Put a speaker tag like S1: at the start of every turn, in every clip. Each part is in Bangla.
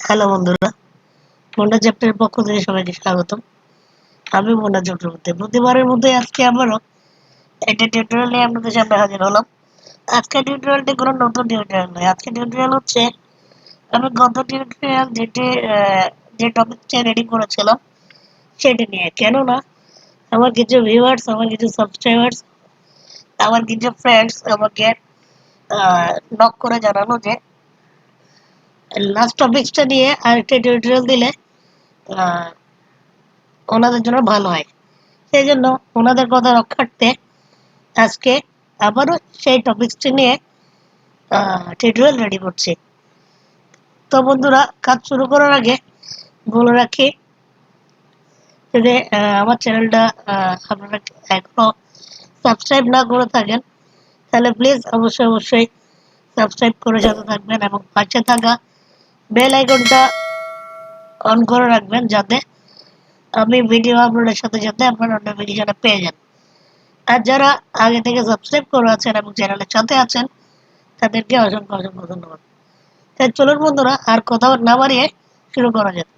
S1: হ্যালো বন্ধুরা, মুন্না চ্যাপ্টারের পক্ষ থেকে সবাইকে স্বাগতম। আমি মুন্না চক্রবর্তী। প্রতিবারের মধ্যে আজকে আবারও একটা টিউটোরিয়াল নিয়ে আপনাদের সামনে হাজির হলাম। আজকের টিউটোরিয়ালটি কোনো নতুন টিউটোরিয়াল নয়। আজকের টিউটোরিয়াল হচ্ছে আমি গত টিউটোরিয়াল যে টপিকটা রেডি করেছিলাম সেটি নিয়ে। কেননা আমার কিছু ভিউয়ার্স, আমার কিছু সাবস্ক্রাইবার্স, আমার কিছু ফ্রেন্ডস আমাকে নক করে জানানো যে লাস্ট টপিকসটা নিয়ে আরেকটা টিউটোরিয়াল দিলে আহ, ওনাদের জন্য ভালো হয়। সেই জন্য ওনাদের কথা রক্ষার্থে আজকে আবারও সেই টপিকসটি নিয়ে টিউটোরিয়াল রেডি করছি। তো বন্ধুরা, কাজ শুরু করার আগে বলে রাখি, যদি আমার চ্যানেলটা আপনারা এখনো সাবস্ক্রাইব না করে থাকেন তাহলে প্লিজ অবশ্যই সাবস্ক্রাইব করে সাথে থাকবেন এবং পাশে থাকা বেল আইকনটা অন করে রাখবেন, যাতে আমি ভিডিও আপলোডের সাথে সাথে আপনারা নোটিফিকেশনটা পেয়ে যান। আর যারা আগে থেকে সাবস্ক্রাইব করে আছেন এবং চ্যানেলের সাথে আছেন তাদেরকে অসংখ্য ধন্যবাদ। তাই চলুন বন্ধুরা, আর কথা না বাড়িয়ে শুরু করা যাক।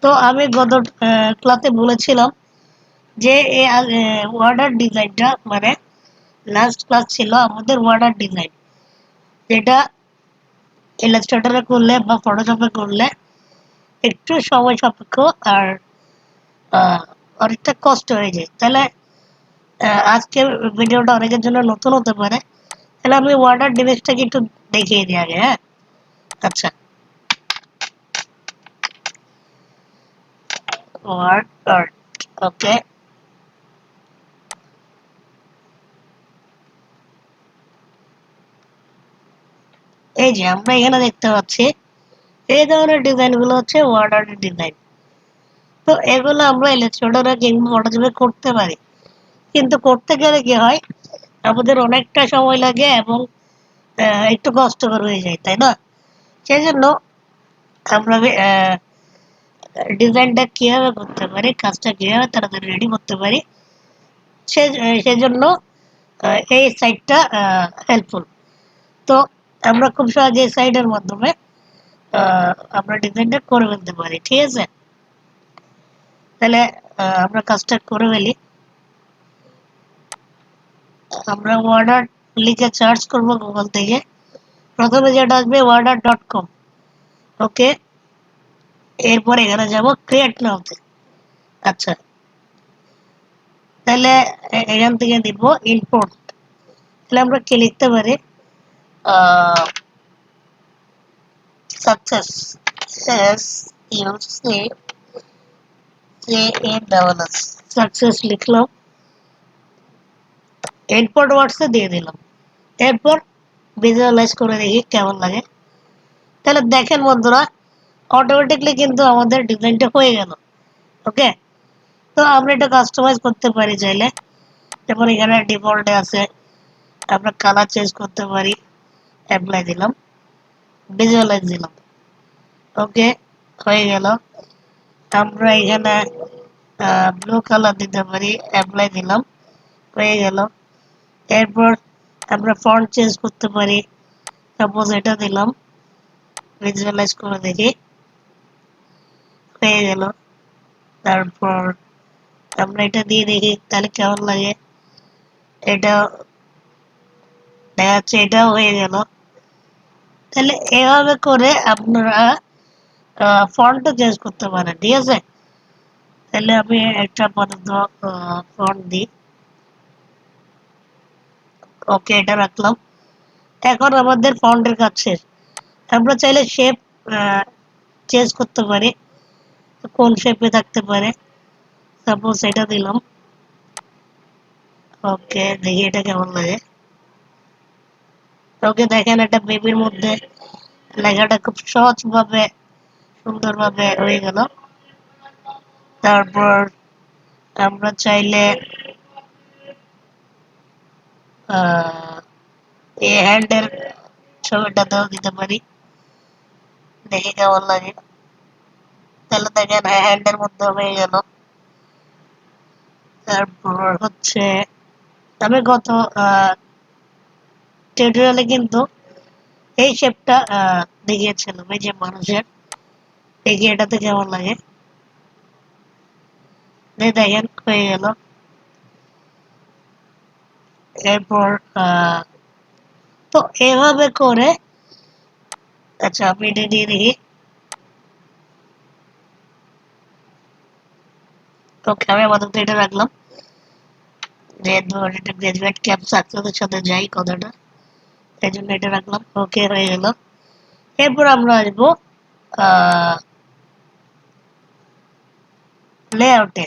S1: তো আমি গত ক্লাসে বলেছিলাম যে ওয়ার্ডার ডিজাইনটা, মানে লাস্ট ক্লাস ছিল আমাদের ওয়ার্ডার ডিজাইন, যেটা ইলাস্ট্রেটরে করলে বা ফটোশপে করলে একটু সময় সাপেক্ষ আর অনেকটা কষ্ট হয়ে যায়। তাহলে আজকে ভিডিওটা অনেকের জন্য নতুন হতে পারে। তাহলে আমি ওয়ার্ডার ডিভাইসটাকে একটু দেখিয়ে দিই আগে। হ্যাঁ, আচ্ছা, ওয়ার্ডার্ট, ওকে। এই যে আমরা এখানে দেখতে পাচ্ছি এই ধরনের ডিজাইন গুলো হচ্ছে ওয়ার্ডার্টের ডিজাইন। তো এগুলো আমরা ইলাস্ট্রেটরে কিংবা ফটোশপে করতে পারি, কিন্তু করতে গেলে কি হয়, আমাদের অনেকটা সময় লাগে এবং একটু কষ্টকর হয়ে যায়, তাই না? সেই জন্য আমরা ডিজাইনটা কিভাবে করতে পারি, কাজটা কিভাবে তাড়াতাড়ি রেডি করতে পারি, সেজন্য এই সাইটটা হেল্পফুল। তো আমরা খুব সহজে এই সাইটের মাধ্যমে আমরা ডিজাইনটা করে ফেলতে পারি। ঠিক আছে, তাহলে আমরা কাজটা করে ফেলি। আমরা ওয়ার্ডার লিখে সার্চ করবো গুগল থেকে। প্রথমে যেটা আসবে wordart.com, ওকে। এরপর এখানে যাব ক্রিয়েট নাওতে। আচ্ছা, তাহলে এখান থেকে দিব ইম্পোর্ট। তাহলে আমরা কি লিখতে পারি, success, S U C A A double S, success লিখলাম, ইম্পোর্ট ওয়ার্ডসে দিয়ে দিলাম। এরপর ভিজুয়ালাইজ করে দেখি কেমন লাগে। তাহলে দেখেন বন্ধুরা, অটোমেটিকলি কিন্তু আমাদের ডিজাইনটা হয়ে গেল। ওকে, তো আমরা এটা কাস্টমাইজ করতে পারি চাইলে। যেমন এখানে ডিফল্টে আছে, আমরা কালার চেঞ্জ করতে পারি। অ্যাপ্লাই দিলাম, ভিজুয়ালাইজ দিলাম, ওকে, হয়ে গেল। আমরা এখানে ব্লু কালার দিতে পারি, অ্যাপ্লাই দিলাম, হয়ে গেল। এরপর আমরা ফন্ট চেঞ্জ করতে পারি, সাপোজ এটা দিলাম, ভিজুয়ালাইজ করে দেখি, হয়ে গেল। তারপর আমরা এটা দিয়ে দেখি তাহলে কেমন লাগে। এটা দেখা যাচ্ছে এটাও হয়ে গেল। তাহলে এভাবে করে আপনারা ফন্টও চেঞ্জ করতে পারেন। ঠিক আছে, তাহলে আমি একটা আপাতত ফন্ট দিই, ওকে, এটা রাখলাম। এখন আমাদের ফন্টের কাজ শেষ। আমরা চাইলে শেপ চেঞ্জ করতে পারি, কোন শেপে থাকতে পারে। সাপোজ এটা দিলাম, ওকে, দেখি এটা কেমন লাগে। ওকে, দেখেন এটা বেবির মধ্যে লেখাটা খুব সহজভাবে সুন্দরভাবে হয়ে গেল। তারপর আমরা চাইলে এই হ্যান্ডের ছবিটাতেও দিতে পারি, দেখি কেমন লাগে। তাহলে দেখেন হ্যান্ডের মধ্যে হয়ে গেল। তারপর হচ্ছে আমি গত টিউটোরিয়ালে কিন্তু এই শেপটা দেখিয়েছিলাম, এই যে মানুষের, দেখি এটাতে কেমন লাগে। দেখেন হয়ে গেল। এরপর তো এভাবে করে, আচ্ছা আমি এটা দিয়ে দেখি। ওকে, আমি আপাতত এটা রাখলাম, যেহেতু এটা গ্রাজুয়েট ক্যাম্প সাকসেসের সাথে যাই কথাটা, এই জন্য এটা রাখলাম। ওকে হয়ে গেল। এরপর আমরা আসবো লেআউটে।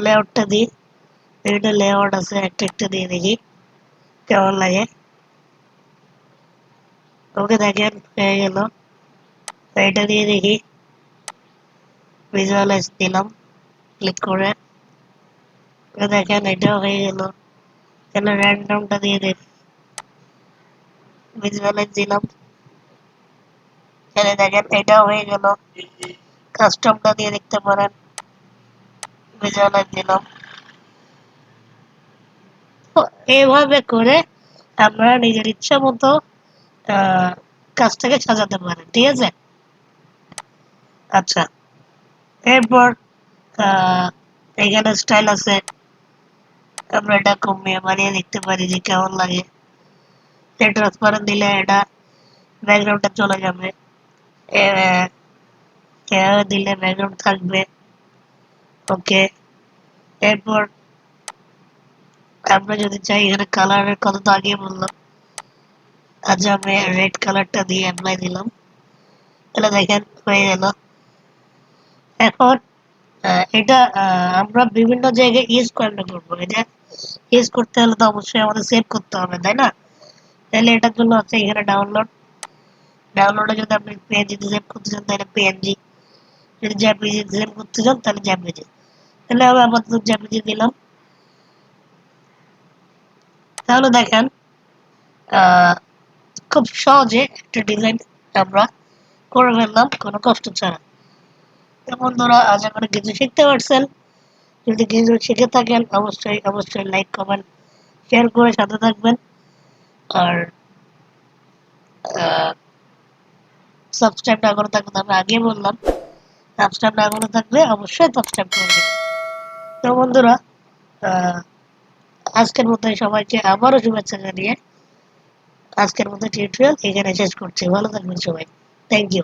S1: লেআউটটা দিই, এটা লেআউট আছে, একটা একটা দিয়ে দেখি কেমন লাগে। ওকে দেখেন হয়ে গেল। এটা দিয়ে দেখি, ভিজুয়ালাইজ দিলাম ক্লিক করে। দেখেন এটাও হয়ে গেল। তাহলে র্যান্ডমটা দিয়ে দিন, ভিজুয়ালাইজ দিলাম, তাহলে দেখেন এটাও হয়ে গেল। কাস্টমটা দিয়ে দেখতে পারেন, ভিজুয়ালাইজ দিলাম। তো এইভাবে করে আমরা নিজের ইচ্ছা মতো কাজটাকে সাজাতে পারি, ঠিক আছে। আচ্ছা, এরপর এখানে স্টাইল আছে, আমরা এটা কমিয়ে বানিয়ে দেখতে পারি যে কেমন লাগে। ট্রান্সপারেন্ট দিলে এটা ব্যাকগ্রাউন্ডটা চলে যাবে, এভাবে দিলে ব্যাকগ্রাউন্ড থাকবে। ওকে, এরপর আমরা যদি চাই এখানে কালারের কথা তো আগে বললাম, আজ আমি রেড কালারটা দিয়ে অ্যাপ্লাই দিলাম, তাহলে দেখেন হয়ে গেল। এখন এটা আমরা বিভিন্ন জায়গায় ইউজ করবো। এটা ইউজ করতে হলে তো অবশ্যই আমাদের সেভ করতে হবে, তাই না? তাহলে এটার জন্য আছে এখানে ডাউনলোডে যদি আপনি পিএনজিতে সেভ করতে চান তাহলে পিএনজি, যদি জেপিজি সেভ করতে চান তাহলে জেপিজি। তাহলে আমি আপাতত জেপিজি দিলাম। তাহলে দেখেন খুব সহজে একটা ডিজাইন আমরা করে ফেললাম কোনো কষ্ট ছাড়া। তো বন্ধুরা, আশা করি কিছু শিখতে পারছেন। যদি কিছু শিখে থাকেন অবশ্যই অবশ্যই লাইক কমেন্ট শেয়ার করে সাথে থাকবেন। আর সাবস্ক্রাইব না করে থাকলে, আমি আগে বললাম, সাবস্ক্রাইব না করে থাকলে অবশ্যই সাবস্ক্রাইব করে দেবেন। তো বন্ধুরা, আজকের মতো সবাইকে আবারও শুভেচ্ছা জানিয়ে আজকের মতো টিউটোরিয়াল এখানে শেষ করছি। ভালো থাকবেন সবাই। Thank you.